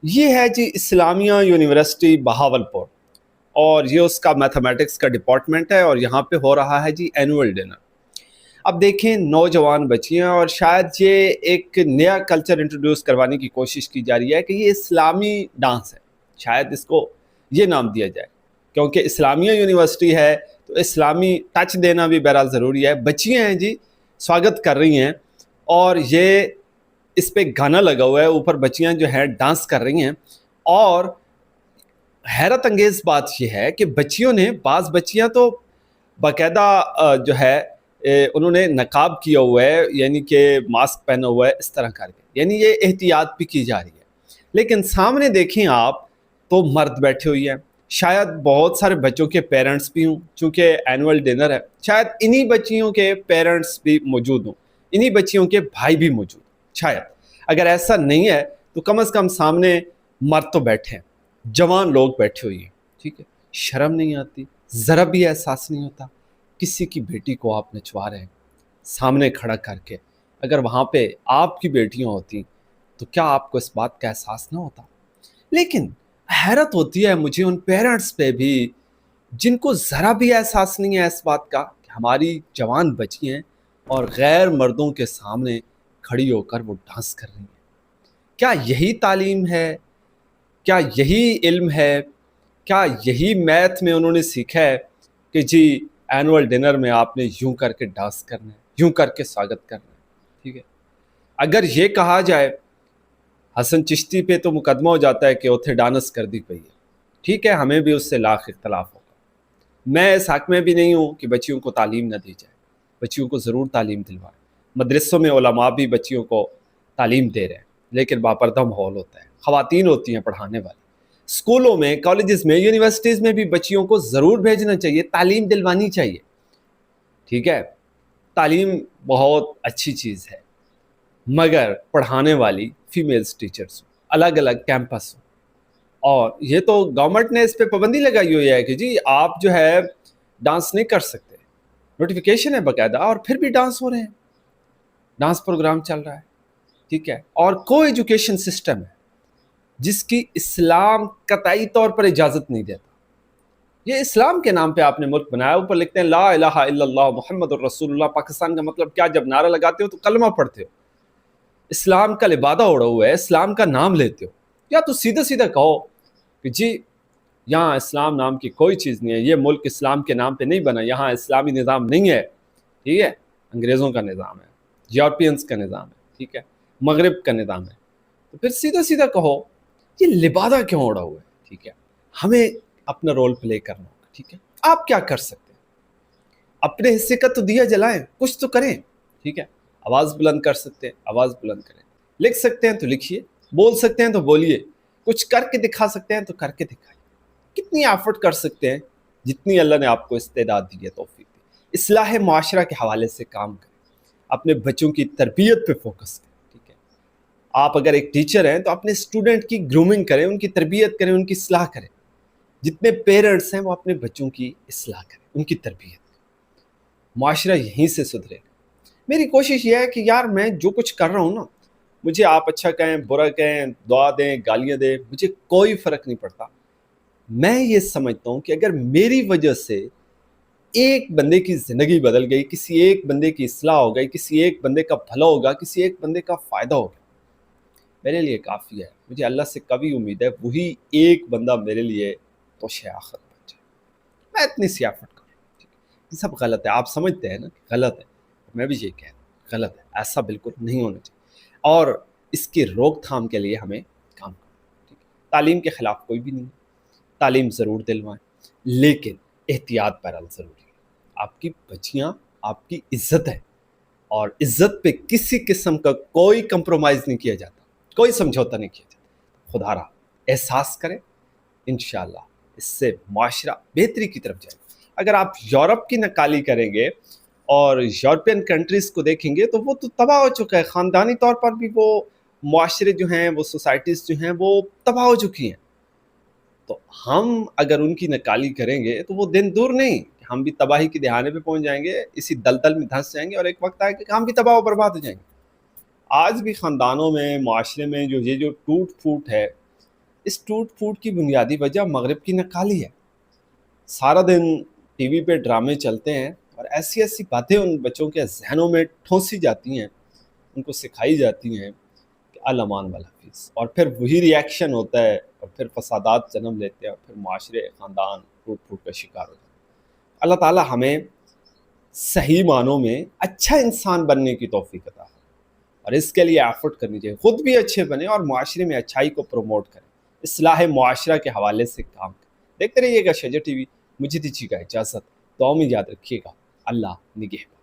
یہ ہے جی اسلامیہ یونیورسٹی بہاولپور، اور یہ اس کا میتھمیٹکس کا ڈپارٹمنٹ ہے، اور یہاں پہ ہو رہا ہے جی اینول ڈنر۔ اب دیکھیں نوجوان بچیاں، اور شاید یہ ایک نیا کلچر انٹروڈیوس کروانے کی کوشش کی جا رہی ہے کہ یہ اسلامی ڈانس ہے، شاید اس کو یہ نام دیا جائے، کیونکہ اسلامیہ یونیورسٹی ہے تو اسلامی ٹچ دینا بھی بہرحال ضروری ہے۔ بچیاں ہیں جی، سواگت کر رہی ہیں، اور یہ اس پہ گانا لگا ہوا ہے، اوپر بچیاں جو ہیں ڈانس کر رہی ہیں، اور حیرت انگیز بات یہ ہے کہ بچیوں نے، بعض بچیاں تو باقاعدہ جو ہے انہوں نے نقاب کیا ہوا ہے، یعنی کہ ماسک پہنا ہوا ہے، اس طرح کر کے، یعنی یہ احتیاط بھی کی جا رہی ہے۔ لیکن سامنے دیکھیں آپ تو مرد بیٹھے ہوئی ہیں، شاید بہت سارے بچوں کے پیرنٹس بھی ہوں، چونکہ اینول ڈنر ہے، شاید انہی بچیوں کے پیرنٹس بھی موجود ہوں، انہی بچیوں کے بھائی بھی موجود ہوں، شاید اگر ایسا نہیں ہے تو کم از کم سامنے مرد تو بیٹھے ہیں، جوان لوگ بیٹھے ہوئی ہیں، ٹھیک ہے، شرم نہیں آتی، ذرا بھی احساس نہیں ہوتا کسی کی بیٹی کو آپ نچوا رہے ہیں سامنے کھڑا کر کے؟ اگر وہاں پہ آپ کی بیٹیاں ہوتی تو کیا آپ کو اس بات کا احساس نہ ہوتا؟ لیکن حیرت ہوتی ہے مجھے ان پیرنٹس پہ بھی جن کو ذرا بھی احساس نہیں ہے اس بات کا کہ ہماری جوان بچی ہیں اور غیر مردوں کے سامنے کھڑی ہو کر وہ ڈانس کر رہی ہیں۔ کیا یہی تعلیم ہے؟ کیا یہی علم ہے؟ کیا یہی میتھ میں انہوں نے سیکھا ہے کہ جی اینول ڈنر میں آپ نے یوں کر کے ڈانس کرنا ہے، یوں کر کے سواگت کرنا ہے؟ ٹھیک ہے، اگر یہ کہا جائے حسن چشتی پہ تو مقدمہ ہو جاتا ہے کہ اوتھے ڈانس کر دی پئی ہے، ٹھیک ہے، ہمیں بھی اس سے لاکھ اختلاف ہوگا۔ میں اس حق میں بھی نہیں ہوں کہ بچیوں کو تعلیم نہ دی جائے، بچیوں کو ضرور تعلیم دلوائیں، مدرسوں میں علماء بھی بچیوں کو تعلیم دے رہے ہیں، لیکن باپردہ ماحول ہوتا ہے، خواتین ہوتی ہیں پڑھانے والی۔ اسکولوں میں، کالجز میں، یونیورسٹیز میں بھی بچیوں کو ضرور بھیجنا چاہیے، تعلیم دلوانی چاہیے، ٹھیک ہے، تعلیم بہت اچھی چیز ہے، مگر پڑھانے والی فیمیلز ٹیچرز الگ الگ کیمپس ہوں، اور یہ تو گورنمنٹ نے اس پہ پابندی لگائی ہوئی ہے کہ جی آپ جو ہے ڈانس نہیں کر سکتے، نوٹیفیکیشن ہے باقاعدہ، اور پھر بھی ڈانس ہو رہے ہیں، ڈانس پروگرام چل رہا ہے، ٹھیک ہے، اور کو ایجوکیشن سسٹم ہے جس کی اسلام قطعی طور پر اجازت نہیں دیتا۔ یہ اسلام کے نام پہ آپ نے ملک بنایا، اوپر لکھتے ہیں لا الہ الا اللہ محمد الرسول اللہ۔ پاکستان کا مطلب کیا؟ جب نعرہ لگاتے ہو تو کلمہ پڑھتے ہو، اسلام کا لبادہ اوڑھا ہوا ہے، اسلام کا نام لیتے ہو، یا تو سیدھا سیدھا کہو کہ جی یہاں اسلام نام کی کوئی چیز نہیں ہے، یہ ملک اسلام کے نام پہ نہیں بنا، یہاں اسلامی نظام نہیں ہے، ٹھیک ہے، انگریزوں کا نظام ہے، یورپینز کا نظام ہے، ٹھیک ہے، مغرب کا نظام ہے، تو پھر سیدھا سیدھا کہو یہ لبادہ کیوں اوڑھا ہوا ہے؟ ٹھیک ہے، ہمیں اپنا رول پلے کرنا ہوگا، ٹھیک ہے، آپ کیا کر سکتے ہیں؟ اپنے حصے کا تو دیا جلائیں، کچھ تو کریں، ٹھیک ہے، آواز بلند کر سکتے ہیں آواز بلند کریں، لکھ سکتے ہیں تو لکھیے، بول سکتے ہیں تو بولیے، کچھ کر کے دکھا سکتے ہیں تو کر کے دکھائیے، کتنی ایفرٹ کر سکتے ہیں جتنی اللہ نے آپ کو استعداد دی ہے، توفیق دی، اصلاح معاشرہ کے حوالے سے کام کریں، اپنے بچوں کی تربیت پہ فوکس کریں، ٹھیک ہے، آپ اگر ایک ٹیچر ہیں تو اپنے اسٹوڈنٹ کی گرومنگ کریں، ان کی تربیت کریں، ان کی اصلاح کریں، جتنے پیرنٹس ہیں وہ اپنے بچوں کی اصلاح کریں، ان کی تربیت کریں، معاشرہ یہیں سے سدھرے گا۔ میری کوشش یہ ہے کہ یار میں جو کچھ کر رہا ہوں نا، مجھے آپ اچھا کہیں برا کہیں، دعا دیں گالیاں دیں، مجھے کوئی فرق نہیں پڑتا، میں یہ سمجھتا ہوں کہ اگر میری وجہ سے ایک بندے کی زندگی بدل گئی، کسی ایک بندے کی اصلاح ہو گئی، کسی ایک بندے کا بھلا ہوگا، کسی ایک بندے کا فائدہ ہوگا، میرے لیے کافی ہے۔ مجھے اللہ سے کبھی امید ہے وہی ایک بندہ میرے لیے توشہ آخر بن جائے، میں اتنی سی ایفرٹ کروں، ٹھیک ہے، یہ سب غلط ہے، آپ سمجھتے ہیں نا کہ غلط ہے، میں بھی یہ کہہ رہا ہوں غلط ہے، ایسا بالکل نہیں ہونا چاہیے، اور اس کی روک تھام کے لیے ہمیں کام کرنا، ٹھیک ہے، تعلیم کے خلاف کوئی بھی نہیں ہے، تعلیم ضرور دلوائیں، لیکن احتیاط بہرحال ضروری ہے، آپ کی بچیاں آپ کی عزت ہے، اور عزت پہ کسی قسم کا کوئی کمپرومائز نہیں کیا جاتا، کوئی سمجھوتا نہیں کیا جاتا، خدا رہا احساس کریں، انشاءاللہ اس سے معاشرہ بہتری کی طرف جائے گا۔ اگر آپ یورپ کی نقالی کریں گے اور یورپین کنٹریز کو دیکھیں گے تو وہ تو تباہ ہو چکا ہے، خاندانی طور پر بھی وہ معاشرے جو ہیں، وہ سوسائٹیز جو ہیں وہ تباہ ہو چکی ہیں، تو ہم اگر ان کی نقالی کریں گے تو وہ دن دور نہیں کہ ہم بھی تباہی کے دہانے پہ پہنچ جائیں گے، اسی دلدل میں دھنس جائیں گے، اور ایک وقت آئے کہ ہم بھی تباہ و برباد ہو جائیں گے۔ آج بھی خاندانوں میں، معاشرے میں جو یہ جو ٹوٹ پھوٹ ہے، اس ٹوٹ پھوٹ کی بنیادی وجہ مغرب کی نقالی ہے۔ سارا دن ٹی وی پہ ڈرامے چلتے ہیں اور ایسی ایسی باتیں ان بچوں کے ذہنوں میں ٹھونسی جاتی ہیں، ان کو سکھائی جاتی ہیں کہ الامان والحفیظ، اور پھر وہی ری ایکشن ہوتا ہے اور پھر فسادات جنم لیتے ہیں اور پھر معاشرے خاندان ٹوٹ پھوٹ کا شکار ہوتے ہیں۔ اللہ تعالیٰ ہمیں صحیح معنوں میں اچھا انسان بننے کی توفیق عطا فرمائے، اور اس کے لیے ایفرٹ کرنی چاہیے، خود بھی اچھے بنیں اور معاشرے میں اچھائی کو پروموٹ کریں، اصلاح معاشرہ کے حوالے سے کام کریں۔ دیکھتے رہیے گا شجر ٹی وی۔ مجھے دیجیے گا اجازت، دعاؤں میں یاد رکھیے گا۔ اللہ نگہبان۔